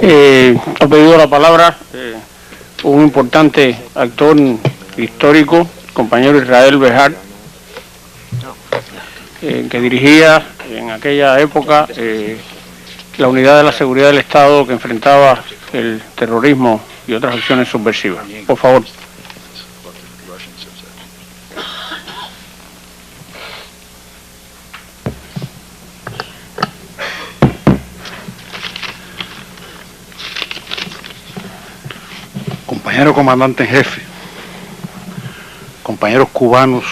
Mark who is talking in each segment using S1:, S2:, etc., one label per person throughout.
S1: Ha pedido la palabra un importante actor histórico, compañero Israel Bejar, que dirigía en aquella época la unidad de la seguridad del Estado que enfrentaba el terrorismo y otras acciones subversivas. Por favor.
S2: Compañero comandante en jefe, compañeros cubanos,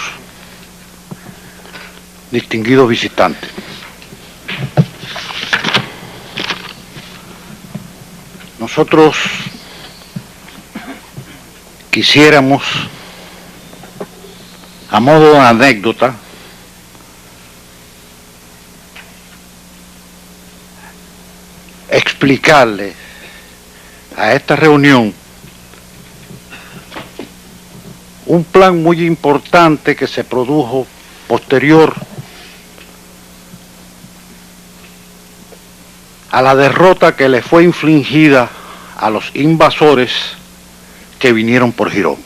S2: distinguidos visitantes. Nosotros quisiéramos, a modo de anécdota, explicarle a esta reunión un plan muy importante que se produjo posterior a la derrota que le fue infligida a los invasores que vinieron por Girón.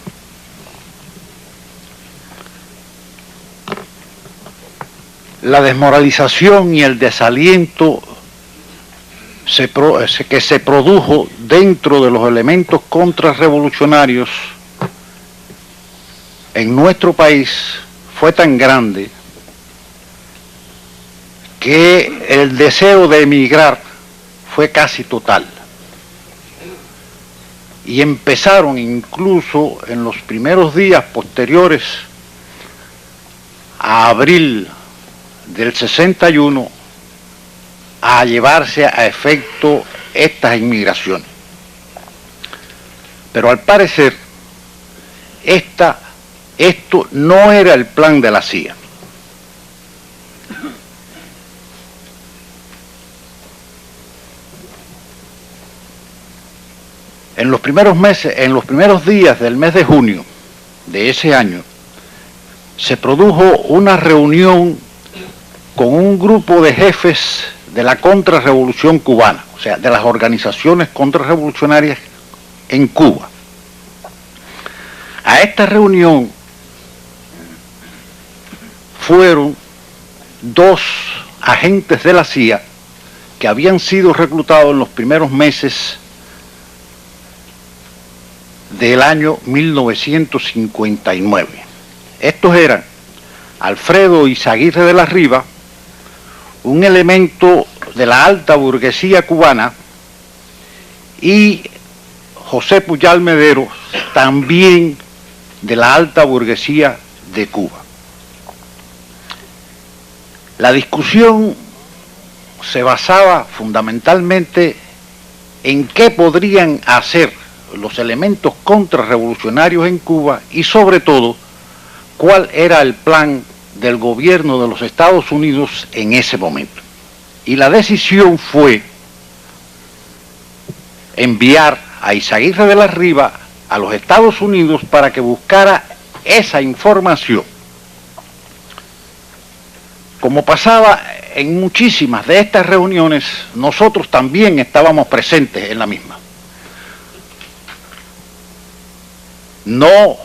S2: La desmoralización y el desaliento que se produjo dentro de los elementos contrarrevolucionarios en nuestro país fue tan grande que el deseo de emigrar fue casi total. Y empezaron incluso en los primeros días posteriores a abril del 61 a llevarse a efecto estas inmigraciones. Pero al parecer esto no era el plan de la CIA. En los primeros días del mes de junio de ese año, se produjo una reunión con un grupo de jefes de la contrarrevolución cubana, o sea, de las organizaciones contrarrevolucionarias en Cuba. A esta reunión fueron dos agentes de la CIA que habían sido reclutados en los primeros meses del año 1959. Estos eran Alfredo Izaguirre de la Riva, un elemento de la alta burguesía cubana, y José Puyal Mederos, también de la alta burguesía de Cuba. La discusión se basaba fundamentalmente en qué podrían hacer los elementos contrarrevolucionarios en Cuba y sobre todo cuál era el plan del gobierno de los Estados Unidos en ese momento. Y la decisión fue enviar a Izaguirre de la Riva a los Estados Unidos para que buscara esa información. Como pasaba en muchísimas de estas reuniones, nosotros también estábamos presentes en la misma. No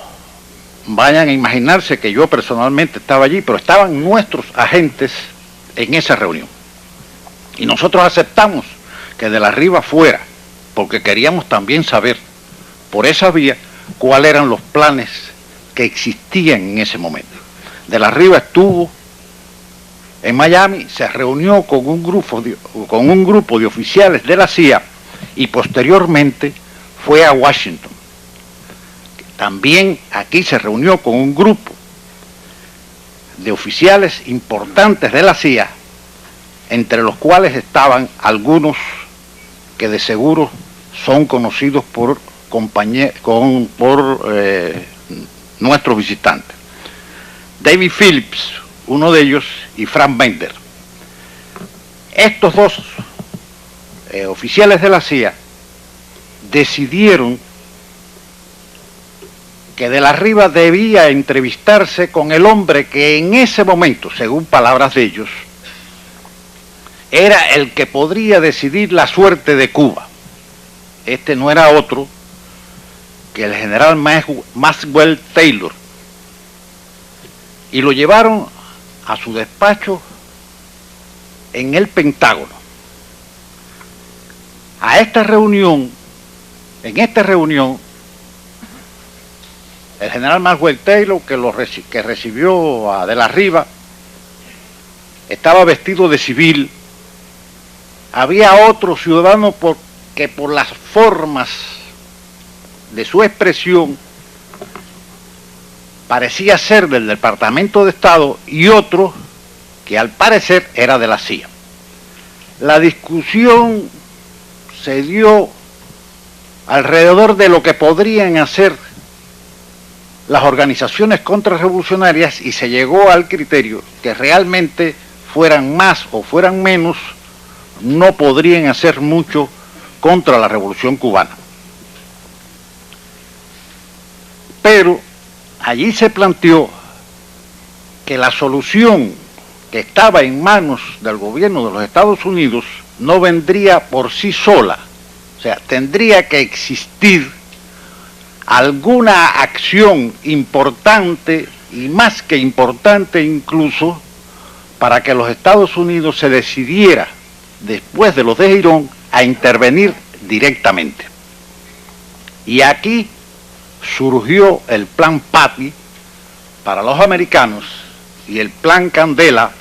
S2: vayan a imaginarse que yo personalmente estaba allí, pero estaban nuestros agentes en esa reunión. Y nosotros aceptamos que de la Riva fuera, porque queríamos también saber, por esa vía, cuáles eran los planes que existían en ese momento. De la Riva estuvo en Miami, se reunió con un grupo de oficiales de la CIA y posteriormente fue a Washington. También aquí se reunió con un grupo de oficiales importantes de la CIA, entre los cuales estaban algunos que de seguro son conocidos por nuestros visitantes. David Phillips, uno de ellos, y Frank Bender. Estos dos oficiales de la CIA decidieron que de la Riva debía entrevistarse con el hombre que en ese momento, según palabras de ellos, era el que podría decidir la suerte de Cuba. este no era otro que el general Maxwell Taylor, y lo llevaron a su despacho en el Pentágono. En esta reunión, el general Maxwell Taylor, que recibió a De la Riva, estaba vestido de civil. Había otro ciudadano que por las formas de su expresión parecía ser del Departamento de Estado, y otro que al parecer era de la CIA. La discusión se dio alrededor de lo que podrían hacer las organizaciones contrarrevolucionarias, y se llegó al criterio que realmente, fueran más o fueran menos, no podrían hacer mucho contra la Revolución Cubana. Pero allí se planteó que la solución que estaba en manos del gobierno de los Estados Unidos no vendría por sí sola. O sea, tendría que existir alguna acción importante, y más que importante incluso, para que los Estados Unidos se decidiera, después de los de Girón, a intervenir directamente. Y aquí surgió el Plan Patty para los americanos y el Plan Candela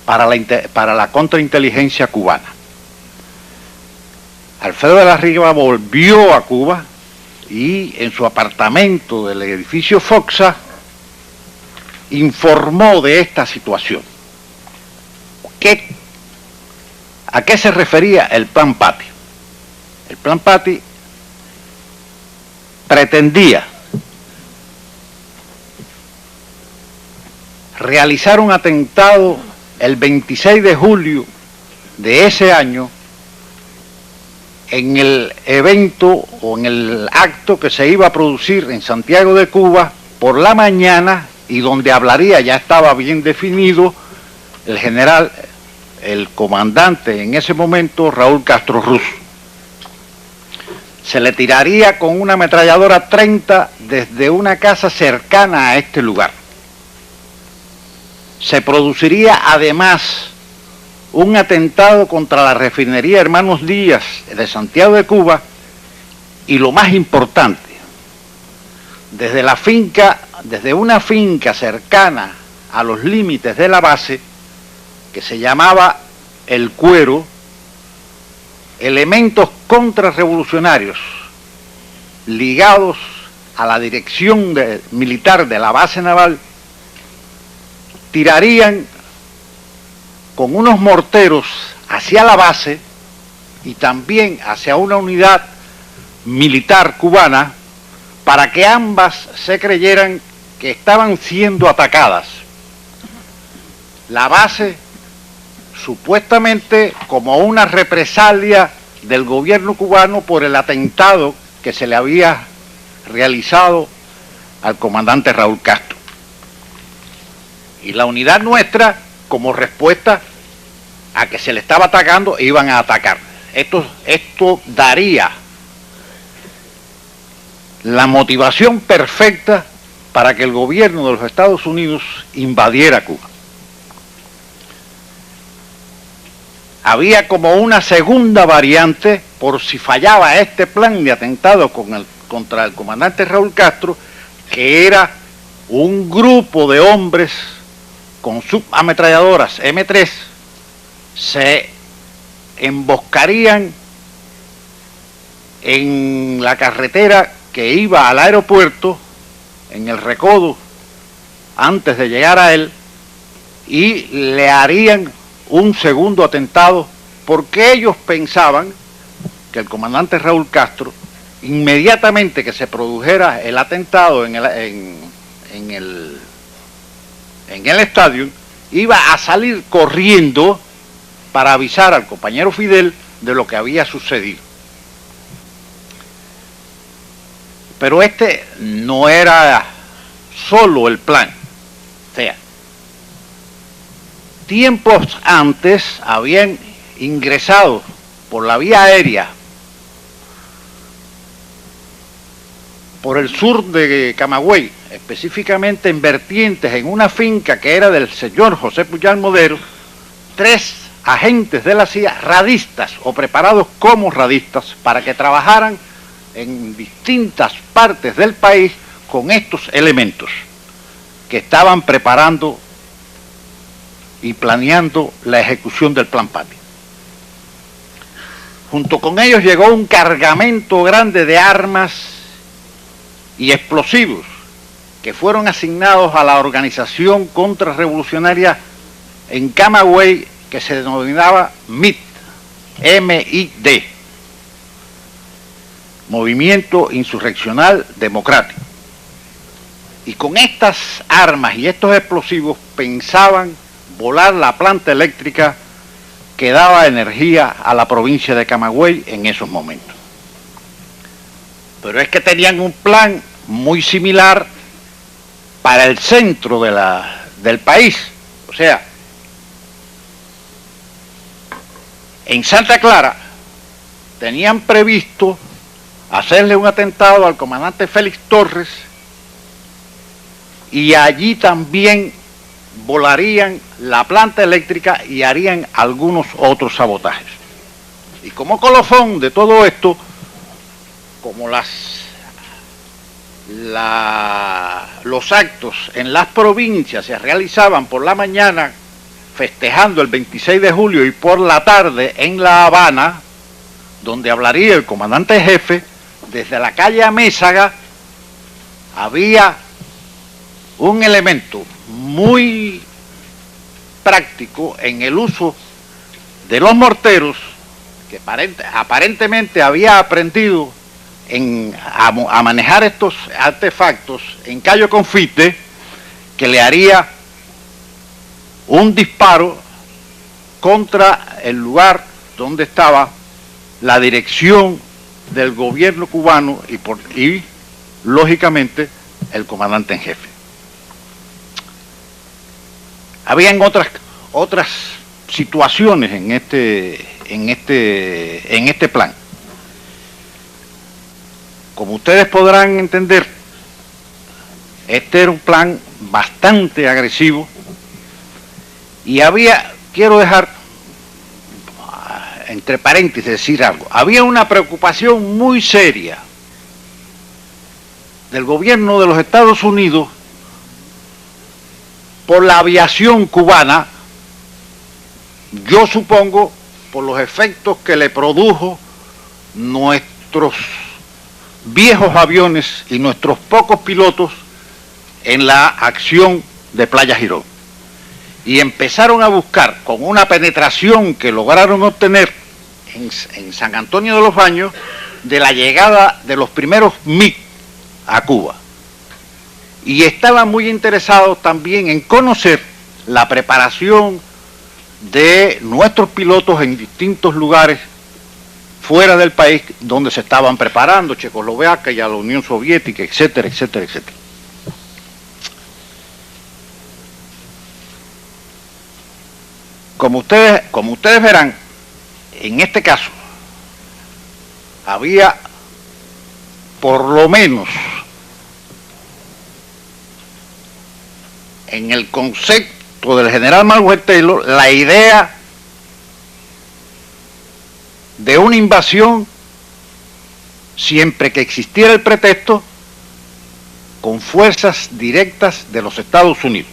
S2: para la contrainteligencia cubana. Alfredo de la Riva volvió a Cuba y en su apartamento del edificio Foxa informó de esta situación. ¿A qué se refería el Plan Patty? El Plan Patty pretendía realizar un atentado el 26 de julio de ese año en el evento o en el acto que se iba a producir en Santiago de Cuba por la mañana, y donde hablaría, ya estaba bien definido, el general, el comandante en ese momento, Raúl Castro Ruz. Se le tiraría con una ametralladora 30 desde una casa cercana a este lugar. Se produciría además un atentado contra la refinería Hermanos Díaz de Santiago de Cuba, y lo más importante, desde una finca cercana a los límites de la base, que se llamaba El Cuero, elementos contrarrevolucionarios ligados a la dirección militar de la base naval tirarían con unos morteros hacia la base y también hacia una unidad militar cubana, para que ambas se creyeran que estaban siendo atacadas. La base, supuestamente como una represalia del gobierno cubano por el atentado que se le había realizado al comandante Raúl Castro. Y la unidad nuestra, como respuesta a que se le estaba atacando, iban a atacar. Esto daría la motivación perfecta para que el gobierno de los Estados Unidos invadiera Cuba. Había como una segunda variante, por si fallaba este plan de atentado contra el comandante Raúl Castro, que era un grupo de hombres con subametralladoras M3, se emboscarían en la carretera que iba al aeropuerto, en el recodo, antes de llegar a él, y le harían un segundo atentado, porque ellos pensaban que el comandante Raúl Castro, inmediatamente que se produjera el atentado en el estadio, iba a salir corriendo para avisar al compañero Fidel de lo que había sucedido. Pero este no era solo el plan. O sea, tiempos antes habían ingresado por la vía aérea por el sur de Camagüey, específicamente en vertientes, en una finca que era del señor José Puyal Modero, 3 agentes de la CIA, radistas o preparados como radistas, para que trabajaran en distintas partes del país con estos elementos que estaban preparando y planeando la ejecución del Plan Patria. Junto con ellos llegó un cargamento grande de armas y explosivos que fueron asignados a la organización contrarrevolucionaria en Camagüey que se denominaba MID, M-I-D, Movimiento Insurreccional Democrático. Y con estas armas y estos explosivos pensaban volar la planta eléctrica que daba energía a la provincia de Camagüey en esos momentos. Pero es que tenían un plan muy similar para el centro del país. O sea, en Santa Clara tenían previsto hacerle un atentado al comandante Félix Torres, y allí también volarían la planta eléctrica y harían algunos otros sabotajes. Y como colofón de todo esto, como los actos en las provincias se realizaban por la mañana festejando el 26 de julio y por la tarde en La Habana, donde hablaría el comandante jefe, desde la calle Amézaga había un elemento muy práctico en el uso de los morteros, que aparentemente había aprendido a manejar estos artefactos en Cayo Confite, que le haría un disparo contra el lugar donde estaba la dirección del gobierno cubano y lógicamente el comandante en jefe. Habían otras situaciones en este plan. Como ustedes podrán entender, este era un plan bastante agresivo y quiero dejar entre paréntesis decir algo, había una preocupación muy seria del gobierno de los Estados Unidos por la aviación cubana, yo supongo por los efectos que le produjo nuestros viejos aviones y nuestros pocos pilotos en la acción de Playa Girón. Y empezaron a buscar, con una penetración que lograron obtener en San Antonio de los Baños, de la llegada de los primeros MiG a Cuba. Y estaban muy interesados también en conocer la preparación de nuestros pilotos en distintos lugares fuera del país donde se estaban preparando, Checoslovaquia y a la Unión Soviética, etcétera, etcétera, etcétera. Como ustedes verán, en este caso había por lo menos en el concepto del general Manuel Taylor la idea de una invasión siempre que existiera el pretexto con fuerzas directas de los Estados Unidos.